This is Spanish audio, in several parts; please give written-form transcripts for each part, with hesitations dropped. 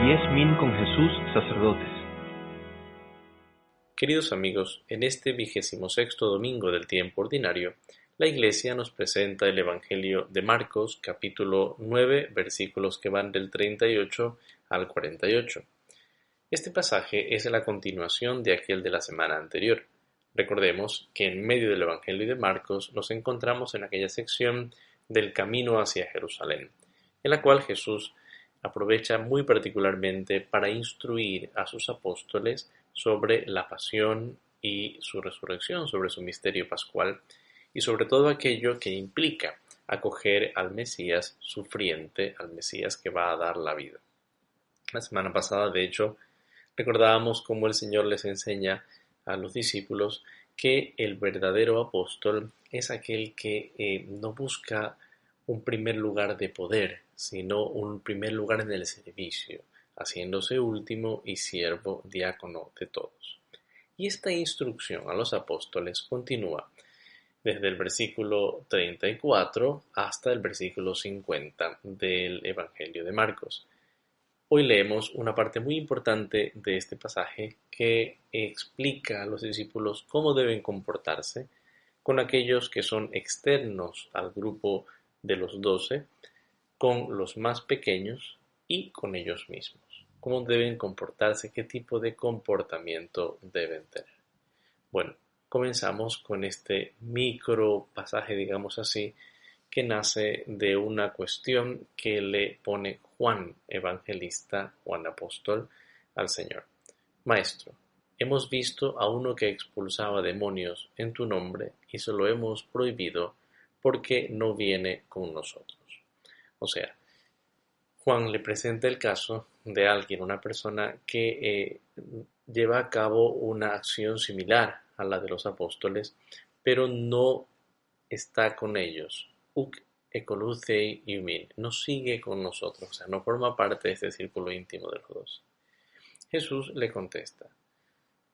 10.000 con Jesús, sacerdotes. Queridos amigos, en este 26º domingo del tiempo ordinario, la Iglesia nos presenta el Evangelio de Marcos, capítulo 9, versículos que van del 38 al 48. Este pasaje es la continuación de aquel de la semana anterior. Recordemos que en medio del Evangelio de Marcos nos encontramos en aquella sección del camino hacia Jerusalén, en la cual Jesús aprovecha muy particularmente para instruir a sus apóstoles sobre la pasión y su resurrección, sobre su misterio pascual y sobre todo aquello que implica acoger al Mesías sufriente, al Mesías que va a dar la vida. La semana pasada, de hecho, recordábamos cómo el Señor les enseña a los discípulos que el verdadero apóstol es aquel que no busca un primer lugar de poder, sino un primer lugar en el servicio, haciéndose último y siervo diácono de todos. Y esta instrucción a los apóstoles continúa desde el versículo 34 hasta el versículo 50 del Evangelio de Marcos. Hoy leemos una parte muy importante de este pasaje que explica a los discípulos cómo deben comportarse con aquellos que son externos al grupo de los 12, con los más pequeños y con ellos mismos. ¿Cómo deben comportarse? ¿Qué tipo de comportamiento deben tener? Bueno, comenzamos con este micro pasaje, digamos así, que nace de una cuestión que le pone Juan Evangelista, Juan Apóstol, al Señor. Maestro, hemos visto a uno que expulsaba demonios en tu nombre y se lo hemos prohibido porque no viene con nosotros. O sea, Juan le presenta el caso de alguien, una persona que lleva a cabo una acción similar a la de los apóstoles, pero no está con ellos. Uk ekoluthei iumin, no sigue con nosotros, o sea, no forma parte de este círculo íntimo de los dos. Jesús le contesta,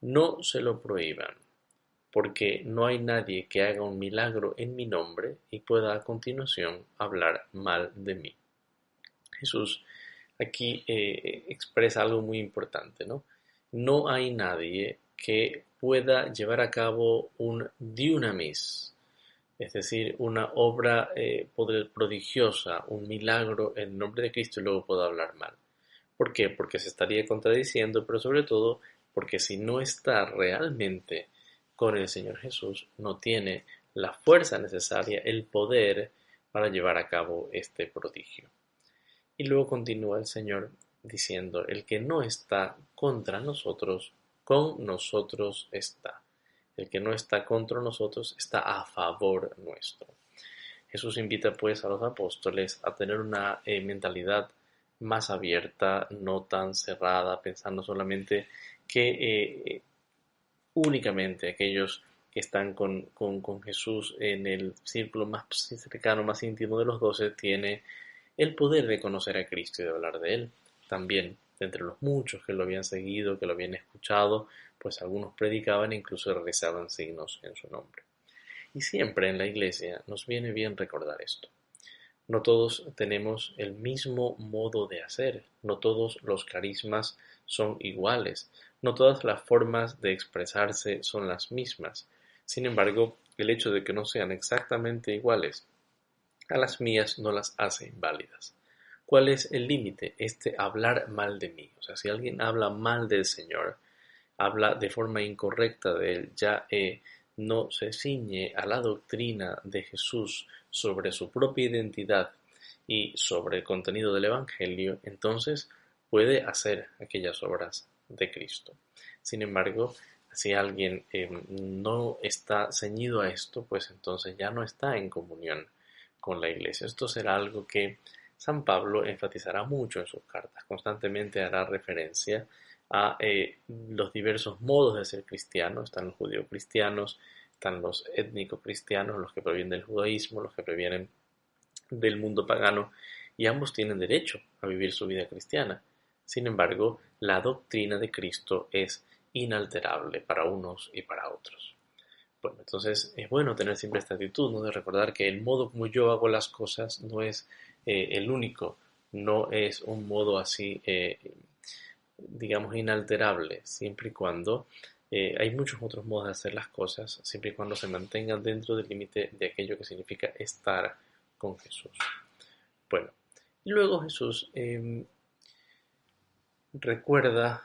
no se lo prohíban, porque no hay nadie que haga un milagro en mi nombre y pueda a continuación hablar mal de mí. Jesús aquí expresa algo muy importante, ¿no? No hay nadie que pueda llevar a cabo un dunamis, es decir, una obra prodigiosa, un milagro en nombre de Cristo y luego pueda hablar mal. ¿Por qué? Porque se estaría contradiciendo, pero sobre todo porque si no está realmente con el Señor Jesús, no tiene la fuerza necesaria, el poder para llevar a cabo este prodigio. Y luego continúa el Señor diciendo, el que no está contra nosotros, con nosotros está. El que no está contra nosotros está a favor nuestro. Jesús invita pues a los apóstoles a tener una mentalidad más abierta, no tan cerrada, pensando solamente que únicamente aquellos que están con Jesús en el círculo más cercano, más íntimo de los 12, tiene el poder de conocer a Cristo y de hablar de Él. También, entre los muchos que lo habían seguido, que lo habían escuchado, pues algunos predicaban e incluso realizaban signos en su nombre. Y siempre en la Iglesia nos viene bien recordar esto. No todos tenemos el mismo modo de hacer, no todos los carismas son iguales, no todas las formas de expresarse son las mismas. Sin embargo, el hecho de que no sean exactamente iguales a las mías no las hace inválidas. ¿Cuál es el límite? Hablar mal de mí. O sea, si alguien habla mal del Señor, habla de forma incorrecta de Él, ya no se ciñe a la doctrina de Jesús sobre su propia identidad y sobre el contenido del Evangelio, entonces puede hacer aquellas obras de Cristo. Sin embargo, si alguien no está ceñido a esto, pues entonces ya no está en comunión con la Iglesia. Esto será algo que San Pablo enfatizará mucho en sus cartas. Constantemente hará referencia a los diversos modos de ser cristiano. Están los judío-cristianos, están los étnico-cristianos, los que provienen del judaísmo, los que provienen del mundo pagano, y ambos tienen derecho a vivir su vida cristiana. Sin embargo, la doctrina de Cristo es inalterable para unos y para otros. Bueno, entonces es bueno tener siempre esta actitud, ¿no? De recordar que el modo como yo hago las cosas no es el único, no es un modo así digamos, inalterable, siempre y cuando hay muchos otros modos de hacer las cosas, siempre y cuando se mantengan dentro del límite de aquello que significa estar con Jesús. Bueno, y luego Jesús recuerda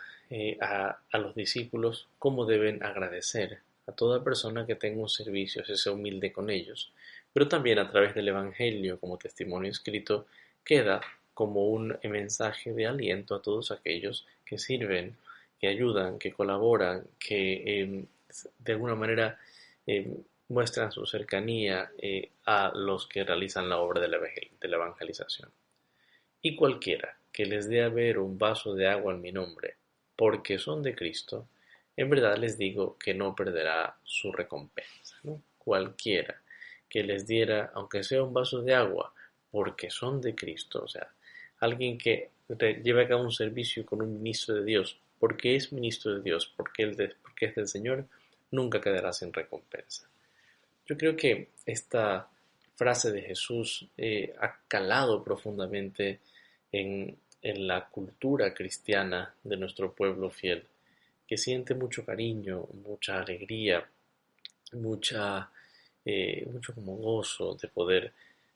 a los discípulos cómo deben agradecer a toda persona que tenga un servicio, se sea humilde con ellos, pero también a través del Evangelio como testimonio escrito queda como un mensaje de aliento a todos aquellos que sirven, que ayudan, que colaboran, que de alguna manera muestran su cercanía a los que realizan la obra de la evangelización. Y cualquiera que les dé a beber un vaso de agua en mi nombre, porque son de Cristo, en verdad les digo que no perderá su recompensa, ¿no? Cualquiera que les diera, aunque sea un vaso de agua, porque son de Cristo, o sea, alguien que lleve a cabo un servicio con un ministro de Dios, porque es ministro de Dios, porque es del Señor, nunca quedará sin recompensa. Yo creo que esta frase de Jesús ha calado profundamente en la cultura cristiana de nuestro pueblo fiel, que siente mucho cariño, mucha alegría, mucho como gozo de poder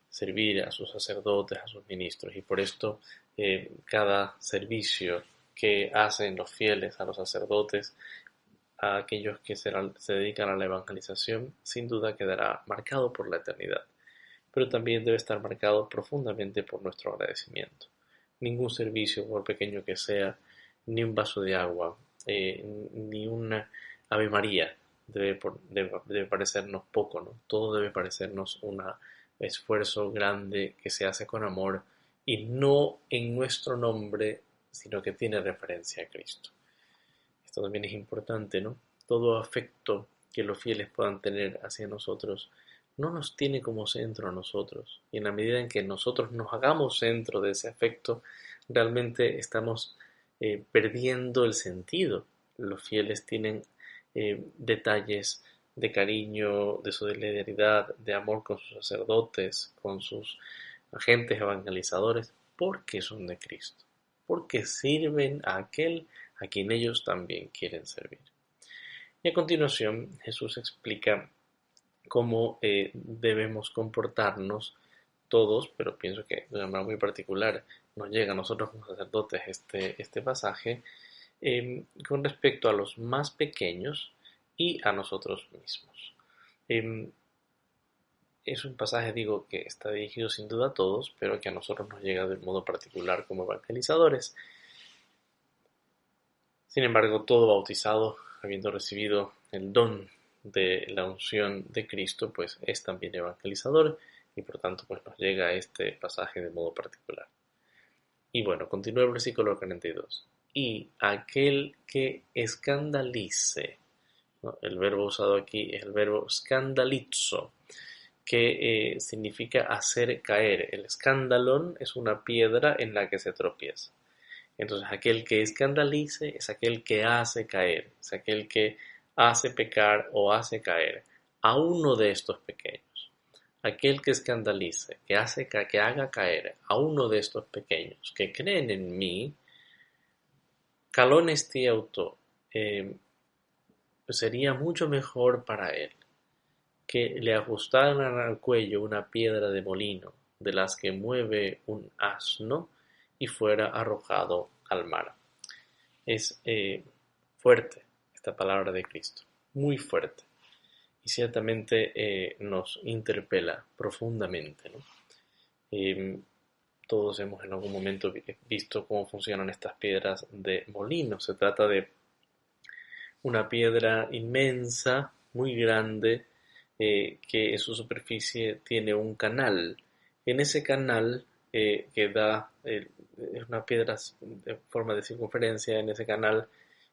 servir a sus sacerdotes, a sus ministros, y por esto cada servicio que hacen los fieles a los sacerdotes, a aquellos que se dedican a la evangelización, sin duda quedará marcado por la eternidad, pero también debe estar marcado profundamente por nuestro agradecimiento. Ningún servicio, por pequeño que sea, ni un vaso de agua, ni una Ave María debe parecernos poco, ¿no? Todo debe parecernos un esfuerzo grande que se hace con amor y no en nuestro nombre, sino que tiene referencia a Cristo. Esto también es importante, ¿no? Todo afecto que los fieles puedan tener hacia nosotros no nos tiene como centro a nosotros. Y en la medida en que nosotros nos hagamos centro de ese afecto, realmente estamos perdiendo el sentido. Los fieles tienen detalles de cariño, de solidaridad, de amor con sus sacerdotes, con sus agentes evangelizadores, porque son de Cristo, porque sirven a aquel a quien ellos también quieren servir. Y a continuación Jesús explica cómo debemos comportarnos todos, pero pienso que de una manera muy particular nos llega a nosotros como sacerdotes este pasaje, con respecto a los más pequeños y a nosotros mismos. Es un pasaje, digo, que está dirigido sin duda a todos, pero que a nosotros nos llega de modo particular como evangelizadores. Sin embargo, todo bautizado, habiendo recibido el don de la unción de Cristo, pues es también evangelizador y por tanto pues nos llega este pasaje de modo particular. Y bueno, continúa el versículo 42. Y aquel que escandalice, ¿no? El verbo usado aquí es el verbo scandalizo, que significa hacer caer. El escandalón es una piedra en la que se tropieza. Entonces aquel que escandalice es aquel que hace caer, es aquel que hace pecar o hace caer a uno de estos pequeños. Aquel que escandalice, que haga caer a uno de estos pequeños que creen en mí, calón este auto, sería mucho mejor para él que le ajustaran al cuello una piedra de molino de las que mueve un asno y fuera arrojado al mar. Es fuerte esta palabra de Cristo, muy fuerte, y ciertamente nos interpela profundamente, ¿no? Todos hemos en algún momento visto cómo funcionan estas piedras de molino. Se trata de una piedra inmensa, muy grande, que en su superficie tiene un canal. En ese canal es una piedra de forma de circunferencia, en ese canal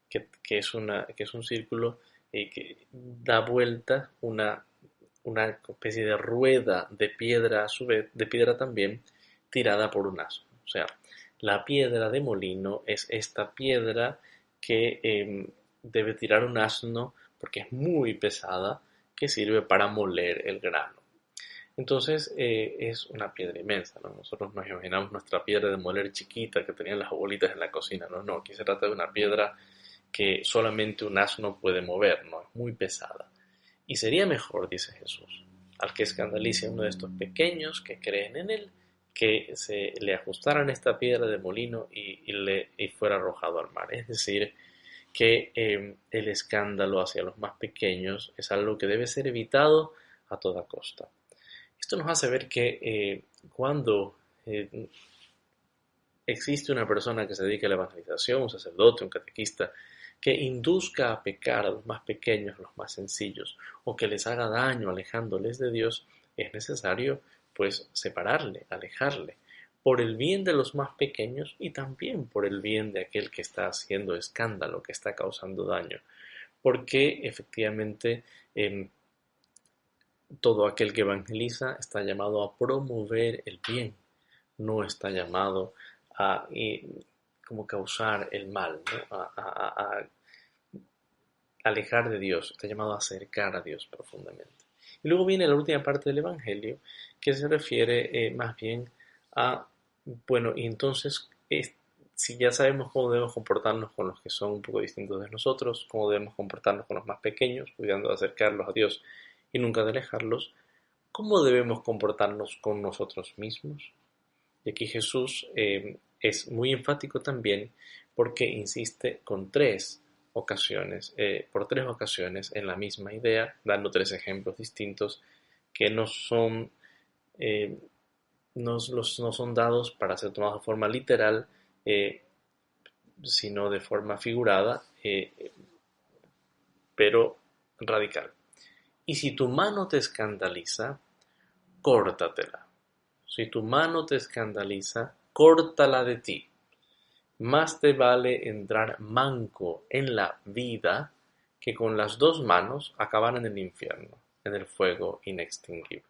que es un círculo que da vuelta una especie de rueda de piedra, a su vez, de piedra también, tirada por un asno. O sea, la piedra de molino es esta piedra que debe tirar un asno porque es muy pesada, que sirve para moler el grano. Entonces es una piedra inmensa, ¿no? Nosotros nos imaginamos nuestra piedra de moler chiquita que tenían las abuelitas en la cocina, ¿no? No, aquí se trata de una piedra que solamente un asno puede mover, ¿no? Es muy pesada. Y sería mejor, dice Jesús, al que escandalice a uno de estos pequeños que creen en él, que se le ajustaran esta piedra de molino y fuera arrojado al mar. Es decir, que el escándalo hacia los más pequeños es algo que debe ser evitado a toda costa. Esto nos hace ver que cuando existe una persona que se dedica a la evangelización, un sacerdote, un catequista, que induzca a pecar a los más pequeños, a los más sencillos, o que les haga daño alejándoles de Dios, es necesario pues separarle, alejarle, por el bien de los más pequeños y también por el bien de aquel que está haciendo escándalo, que está causando daño, porque efectivamente todo aquel que evangeliza está llamado a promover el bien, no está llamado a como causar el mal, ¿no? A alejar de Dios, está llamado a acercar a Dios profundamente. Y luego viene la última parte del Evangelio, que se refiere más bien a, bueno, y entonces, si ya sabemos cómo debemos comportarnos con los que son un poco distintos de nosotros, cómo debemos comportarnos con los más pequeños, cuidando de acercarlos a Dios y nunca de alejarlos, ¿cómo debemos comportarnos con nosotros mismos? Y aquí Jesús es muy enfático también porque insiste con por tres ocasiones en la misma idea, dando tres ejemplos distintos que no son, no son dados para ser tomados de forma literal, sino de forma figurada, pero radical. Y si tu mano te escandaliza, córtatela. Si tu mano te escandaliza, córtala de ti. Más te vale entrar manco en la vida que con las dos manos acabar en el infierno, en el fuego inextinguible.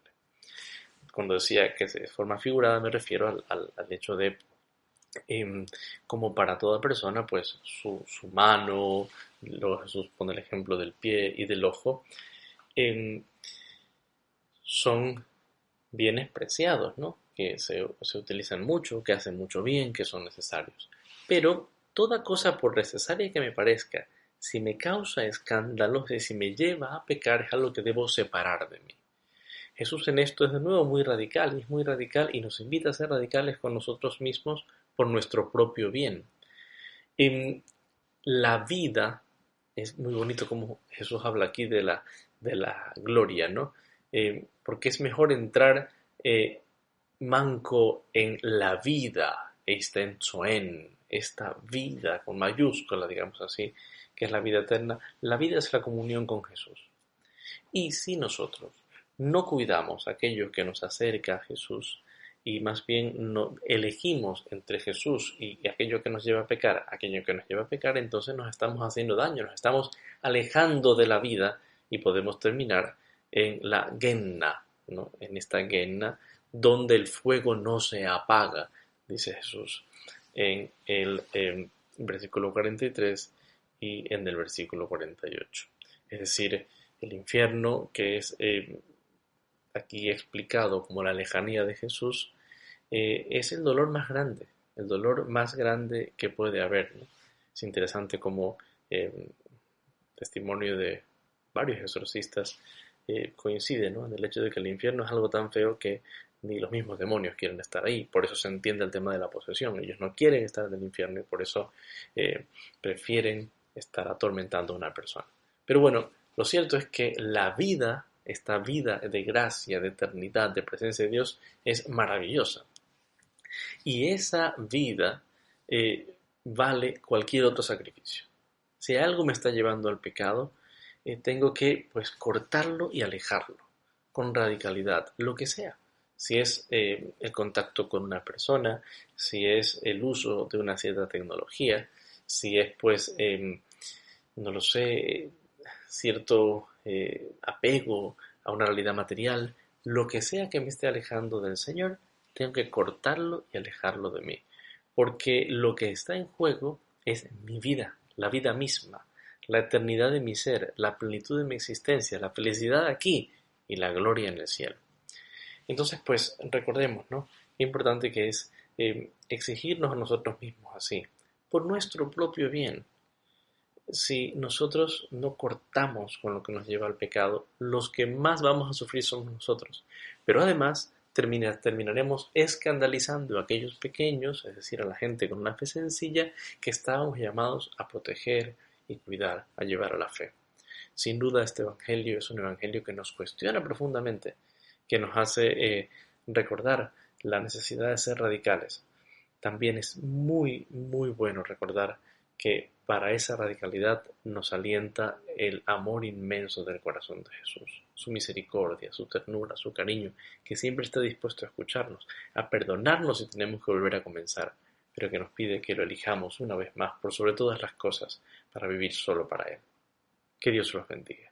Cuando decía que de forma figurada me refiero al hecho de como para toda persona, pues su mano, luego Jesús pone el ejemplo del pie y del ojo, son bienes preciados, ¿no? Que se utilizan mucho, que hacen mucho bien, que son necesarios. Pero toda cosa, por necesaria que me parezca, si me causa escándalos y si me lleva a pecar, es algo que debo separar de mí. Jesús en esto es de nuevo muy radical, y es muy radical y nos invita a ser radicales con nosotros mismos por nuestro propio bien. En la vida, es muy bonito como Jesús habla aquí de la gloria, ¿no? Porque es mejor entrar manco en la vida, esta vida con mayúscula, digamos así, que es la vida eterna. La vida es la comunión con Jesús. Y si nosotros no cuidamos aquello que nos acerca a Jesús y más bien no elegimos entre Jesús y aquello que nos lleva a pecar, entonces nos estamos haciendo daño, nos estamos alejando de la vida y podemos terminar en la Genna, ¿no? En esta Genna donde el fuego no se apaga, dice Jesús en el versículo 43 y en el versículo 48. Es decir, el infierno, que es aquí explicado como la lejanía de Jesús, es el dolor más grande que puede haber, ¿no? Es interesante como testimonio de varios exorcistas coincide, ¿no? En el hecho de que el infierno es algo tan feo que ni los mismos demonios quieren estar ahí. Por eso se entiende el tema de la posesión. Ellos no quieren estar en el infierno y por eso prefieren estar atormentando a una persona. Pero bueno, lo cierto es que la vida, esta vida de gracia, de eternidad, de presencia de Dios, es maravillosa. Y esa vida vale cualquier otro sacrificio. Si algo me está llevando al pecado, tengo que pues cortarlo y alejarlo con radicalidad, lo que sea. Si es el contacto con una persona, si es el uso de una cierta tecnología, si es pues, no lo sé, cierto apego a una realidad material, lo que sea que me esté alejando del Señor, tengo que cortarlo y alejarlo de mí. Porque lo que está en juego es mi vida, la vida misma, la eternidad de mi ser, la plenitud de mi existencia, la felicidad aquí y la gloria en el cielo. Entonces, pues recordemos, ¿no? Qué importante que es exigirnos a nosotros mismos así, por nuestro propio bien. Si nosotros no cortamos con lo que nos lleva al pecado, los que más vamos a sufrir somos nosotros. Pero además terminaremos escandalizando a aquellos pequeños, es decir, a la gente con una fe sencilla, que estábamos llamados a proteger y cuidar, a llevar a la fe. Sin duda este Evangelio es un Evangelio que nos cuestiona profundamente, que nos hace recordar la necesidad de ser radicales. También es muy, muy bueno recordar que para esa radicalidad nos alienta el amor inmenso del corazón de Jesús, su misericordia, su ternura, su cariño, que siempre está dispuesto a escucharnos, a perdonarnos si tenemos que volver a comenzar, pero que nos pide que lo elijamos una vez más por sobre todas las cosas para vivir solo para Él. Que Dios los bendiga.